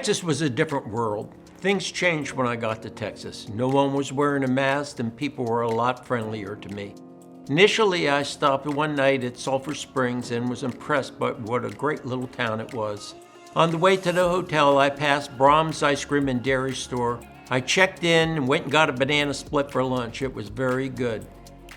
Texas was a different world. Things changed when I got to Texas. No one was wearing a mask and people were a lot friendlier to me. Initially, I stopped one night at Sulphur Springs and was impressed by what a great little town it was. On the way to the hotel, I passed Brahms Ice Cream and Dairy Store. I checked in and went and got a banana split for lunch. It was very good.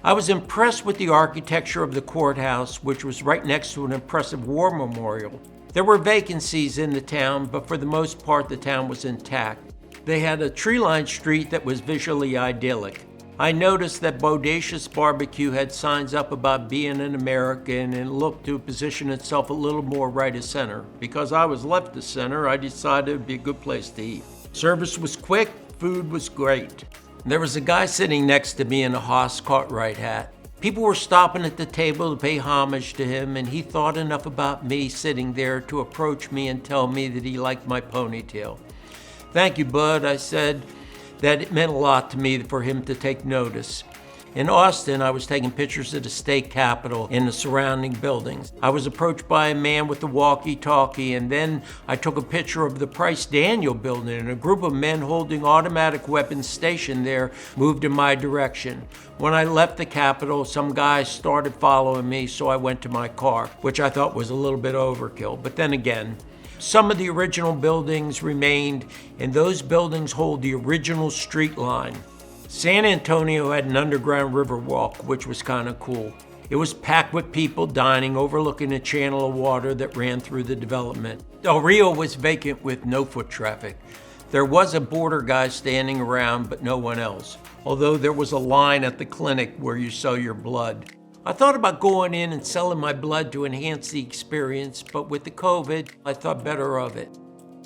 I was impressed with the architecture of the courthouse, which was right next to an impressive war memorial. There were vacancies in the town, but for the most part, the town was intact. They had a tree-lined street that was visually idyllic. I noticed that Bodacious Barbecue had signs up about being an American and looked to position itself a little more right of center. Because I was left of center, I decided it would be a good place to eat. Service was quick, food was great. There was a guy sitting next to me in a Haas Cartwright hat. People were stopping at the table to pay homage to him, and he thought enough about me sitting there to approach me and tell me that he liked my ponytail. "Thank you, bud," I said. That it meant a lot to me for him to take notice. In Austin, I was taking pictures of the state capitol and the surrounding buildings. I was approached by a man with a walkie-talkie, and then I took a picture of the Price Daniel building, and a group of men holding automatic weapons stationed there moved in my direction. When I left the capitol, some guys started following me, so I went to my car, which I thought was a little bit overkill. But then again, some of the original buildings remained, and those buildings hold the original street line. San Antonio had an underground river walk, which was kind of cool. It was packed with people dining, overlooking a channel of water that ran through the development. Del Rio was vacant with no foot traffic. There was a border guy standing around, but no one else, although there was a line at the clinic where you sell your blood. I thought about going in and selling my blood to enhance the experience, but with the COVID, I thought better of it.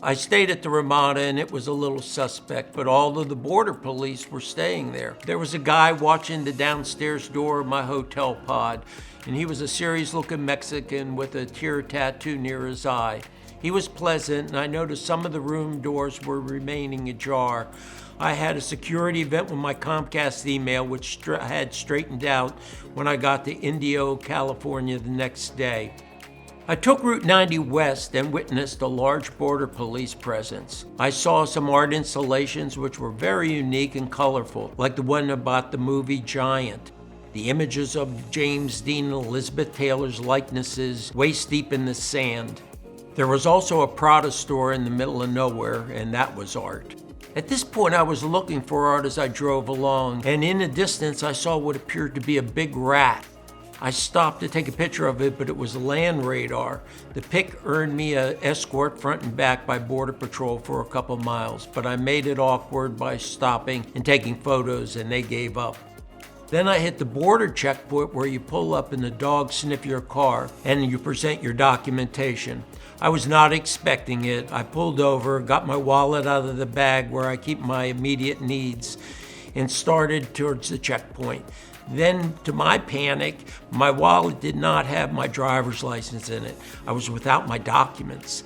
I stayed at the Ramada and it was a little suspect, but all of the border police were staying there. There was a guy watching the downstairs door of my hotel pod, and he was a serious-looking Mexican with a tear tattoo near his eye. He was pleasant, and I noticed some of the room doors were remaining ajar. I had a security event with my Comcast email, which I had straightened out when I got to Indio, California the next day. I took Route 90 west and witnessed a large border police presence. I saw some art installations which were very unique and colorful, like the one about the movie Giant. The images of James Dean and Elizabeth Taylor's likenesses waist deep in the sand. There was also a Prada store in the middle of nowhere, and that was art. At this point, I was looking for art as I drove along, and in the distance, I saw what appeared to be a big rat. I stopped to take a picture of it, but it was land radar. The pic earned me an escort front and back by Border Patrol for a couple miles, but I made it awkward by stopping and taking photos, and they gave up. Then I hit the border checkpoint where you pull up and the dogs sniff your car and you present your documentation. I was not expecting it. I pulled over, got my wallet out of the bag where I keep my immediate needs, and started towards the checkpoint. Then, to my panic, my wallet did not have my driver's license in it. I was without my documents.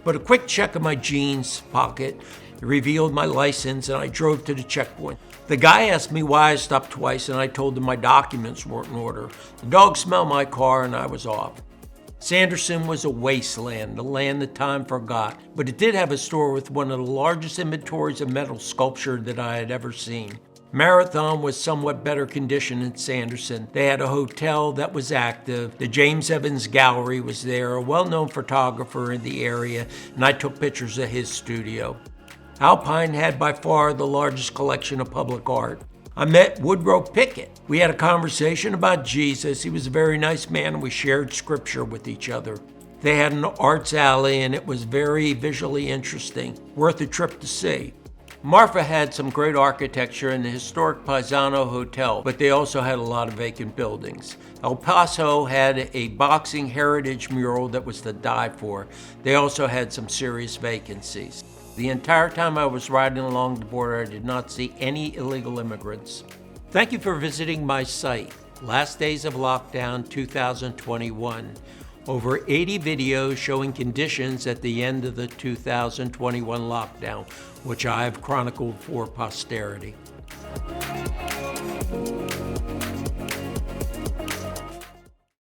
But a quick check of my jeans pocket revealed my license, and I drove to the checkpoint. The guy asked me why I stopped twice, and I told him my documents weren't in order. The dog smelled my car, and I was off. Sanderson was a wasteland, a land that time forgot, but it did have a store with one of the largest inventories of metal sculpture that I had ever seen. Marathon was somewhat better condition than Sanderson. They had a hotel that was active. The James Evans Gallery was there, a well-known photographer in the area, and I took pictures of his studio. Alpine had by far the largest collection of public art. I met Woodrow Pickett. We had a conversation about Jesus. He was a very nice man, and we shared scripture with each other. They had an arts alley, and it was very visually interesting, worth a trip to see. Marfa had some great architecture in the historic Paisano Hotel, but they also had a lot of vacant buildings. El Paso had a boxing heritage mural that was to die for. They also had some serious vacancies. The entire time I was riding along the border, I did not see any illegal immigrants. Thank you for visiting my site, Last Days of Lockdown 2021. Over 80 videos showing conditions at the end of the 2021 lockdown, which I have chronicled for posterity.